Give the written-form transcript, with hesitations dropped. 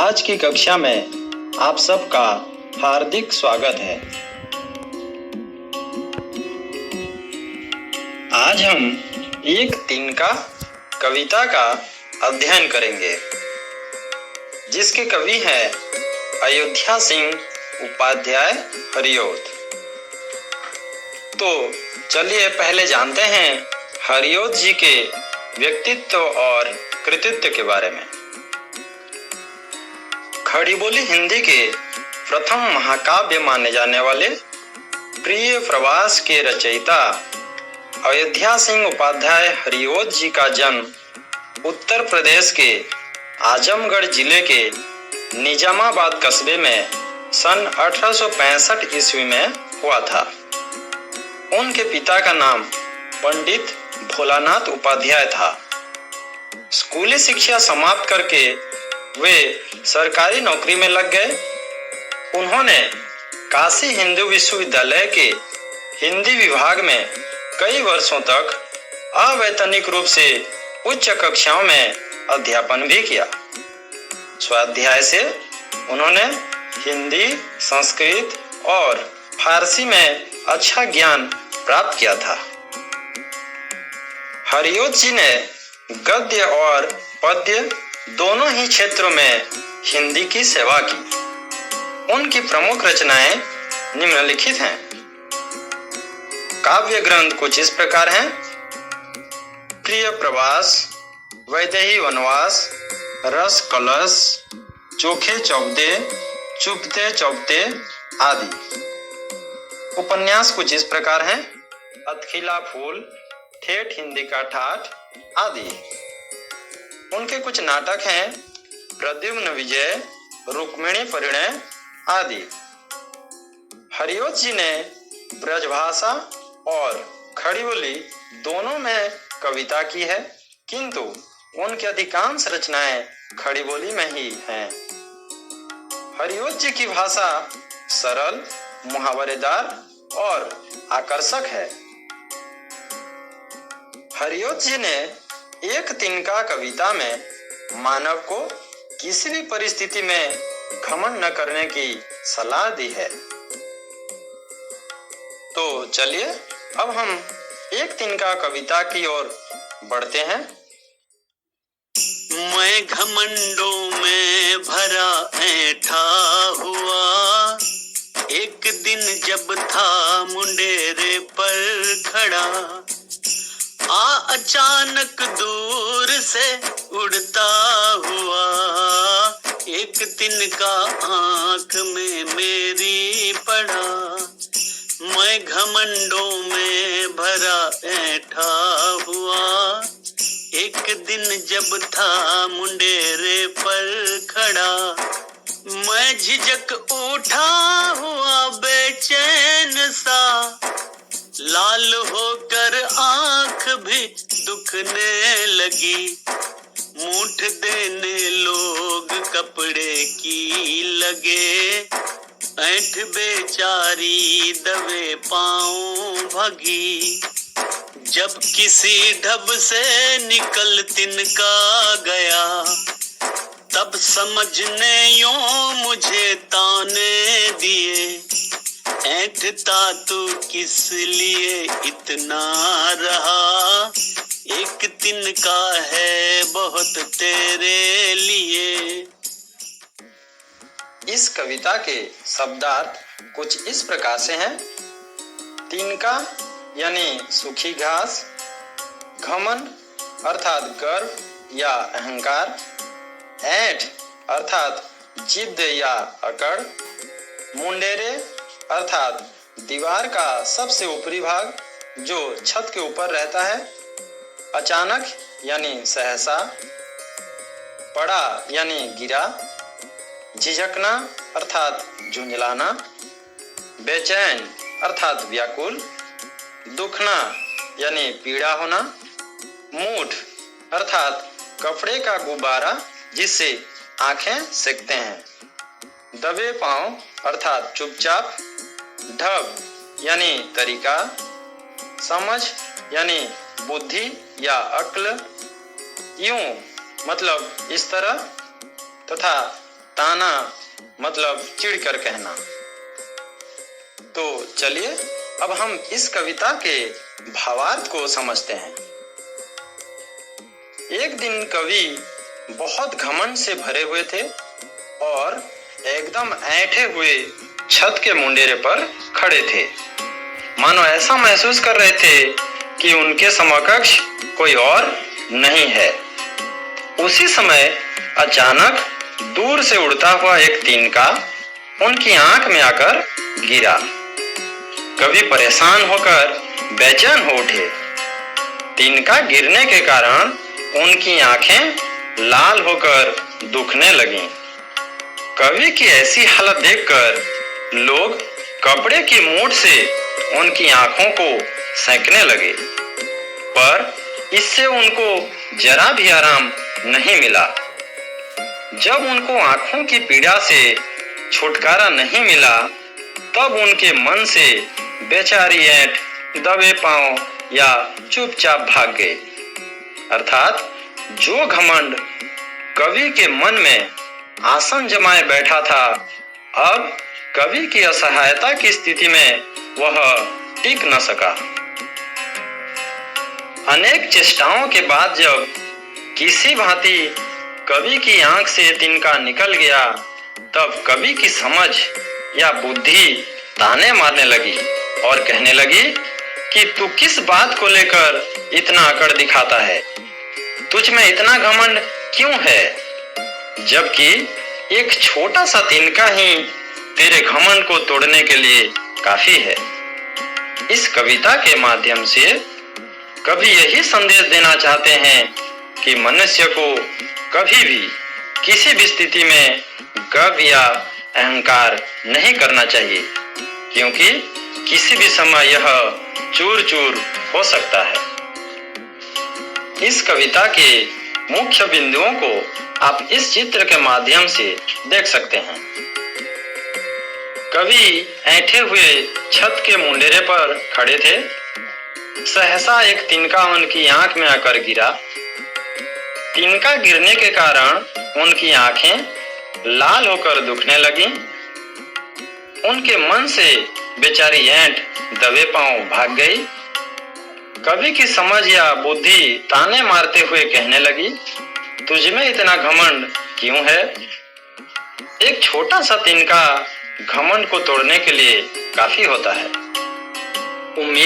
आज की कक्षा में आप सबका हार्दिक स्वागत है। आज हम एक तिनका कविता का अध्ययन करेंगे, जिसके कवि हैं अयोध्या सिंह उपाध्याय हरिऔध। तो चलिए पहले जानते हैं हरिऔध जी के व्यक्तित्व और कृतित्व के बारे में। खड़ी बोली हिंदी के प्रथम महाकाव्य माने जाने वाले प्रिय प्रवास के रचयिता अयोध्या सिंह उपाध्याय हरिऔध जी का जन्म उत्तर प्रदेश के आजमगढ़ जिले के निजामाबाद कस्बे में सन 1865 ईस्वी में हुआ था। उनके पिता का नाम पंडित भोलानाथ उपाध्याय था। स्कूली शिक्षा समाप्त करके वे सरकारी नौकरी में लग गए। उन्होंने काशी हिंदू विश्वविद्यालय के हिंदी विभाग में कई वर्षों तक अवैतनिक रूप से उच्च कक्षाओं में अध्यापन भी किया। स्वाध्याय से उन्होंने हिंदी, संस्कृत और फारसी में अच्छा ज्ञान प्राप्त किया था। हरिऔध जी ने गद्य और पद्य दोनों ही क्षेत्रों में हिंदी की सेवा की। उनकी प्रमुख रचनाएं निम्नलिखित हैं। काव्य ग्रंथ कुछ इस प्रकार हैं: प्रिय प्रवास, वैदेही वनवास, रस कलश, चोखे चौबदे, चुपते चौबते आदि। उपन्यास कुछ इस प्रकार हैं: अतखिला फूल, ठेठ हिंदी का ठाठ आदि। उनके कुछ नाटक हैं: प्रद्युम्न विजय, रुक्मिणी परिणय आदि। हरिऔध जी ने ब्रजभाषा और खड़ी बोली दोनों में कविता की है, किंतु उनकी अधिकांश रचनाएं खड़ी बोली में ही हैं। हरिऔध जी की भाषा सरल, मुहावरेदार और आकर्षक है। हरिऔध जी ने एक तिनका कविता में मानव को किसी भी परिस्थिति में घमंड न करने की सलाह दी है। तो चलिए अब हम एक तिनका कविता की ओर बढ़ते हैं। मैं घमंडों में भरा ऐठा हुआ, एक दिन जब था मुंडेरे पर खड़ा, अचानक दूर से उड़ता हुआ, एक तिनका आंख में मेरी पड़ा। मैं घमंडों में भरा ऐठा हुआ, एक दिन जब था मुंडेरे पर खड़ा, मैं झिझक उठा हुआ बेचैन सा, लाल होकर आंख भी दुखने लगी, मूठ देने लोग कपड़े की लगे, ऐंठ बेचारी दबे पांव भगी, जब किसी ढब से निकल तिनका गया, तब समझने यूं मुझे ताने दिए, ऐंठता तू किस लिए इतना रहा, एक तिनका है बहुत तेरे लिए। इस कविता के शब्दार्थ कुछ इस प्रकार से हैं: तिनका यानी सूखी घास, घमंड अर्थात गर्व या अहंकार, ऐंठ अर्थात जिद या अकड़, मुंडेरे अर्थात दीवार का सबसे ऊपरी भाग जो छत के ऊपर रहता है, अचानक यानी सहसा, पड़ा यानी गिरा, झिझकना अर्थात झुंझलाना, बेचैन अर्थात व्याकुल, दुखना यानी पीड़ा होना, मूठ अर्थात कपड़े का गुब्बारा जिससे आंखें सेकते हैं, दबे पांव अर्थात चुपचाप, ढब यानी तरीका, समझ यानी बुद्धि या अक्ल, यूं मतलब इस तरह, तथा ताना मतलब चिढ़कर कहना। तो चलिए अब हम इस कविता के भावार्थ को समझते हैं। एक दिन कवि बहुत घमंड से भरे हुए थे और एकदम ऐंठे हुए छत के मुंडेरे पर खड़े थे, मानो ऐसा महसूस कर रहे थे कि उनके समकक्ष कोई और नहीं है। उसी समय अचानक दूर से उड़ता हुआ एक तिनका उनकी आंख में आकर गिरा। कवि परेशान होकर बेचैन हो उठे। तिनका गिरने के कारण उनकी आंखें लाल होकर दुखने लगीं। कवि की ऐसी हालत देखकर लोग कपड़े की मूठ से उनकी आंखों को सेंकने लगे, पर इससे उनको जरा भी आराम नहीं मिला। जब उनको आंखों की पीड़ा से छुटकारा नहीं मिला, तब उनके मन से बेचारी ऐंठ दबे पांव या चुपचाप भाग गए। अर्थात जो घमंड कवि के मन में आसन जमाए बैठा था, अब कवि की असहायता की स्थिति में वह टिक न सका। अनेक चेष्टाओं के बाद जब किसी भांति कवि की आंख से तिनका निकल गया, तब कवि की समझ या बुद्धि ताने मारने लगी और कहने लगी कि तू किस बात को लेकर इतना अकड़ दिखाता है, तुझ में इतना घमंड क्यों है, जबकि एक छोटा सा तिनका ही तेरे घमंड को तोड़ने के लिए काफी है। इस कविता के माध्यम से कवि यही संदेश देना चाहते हैं कि मनुष्य को कभी भी किसी भी स्थिति में गर्व या अहंकार नहीं करना चाहिए, क्योंकि किसी भी समय यह चूर चूर हो सकता है। इस कविता के मुख्य बिंदुओं को आप इस चित्र के माध्यम से देख सकते हैं। कवि ऐंठे हुए छत के मुंडेरे पर खड़े थे। सहसा एक तिनका उनकी आंख में आकर गिरा। तिनका गिरने के कारण उनकी आंखें लाल होकर दुखने लगी। उनके मन से बेचारी ऐंठ दबे पांव भाग गई। कवि की समझ या बुद्धि ताने मारते हुए कहने लगी, तुझमें इतना घमंड क्यों है? एक छोटा सा तिनका घमंड को तोड़ने के लिए काफी होता है। उम्मीद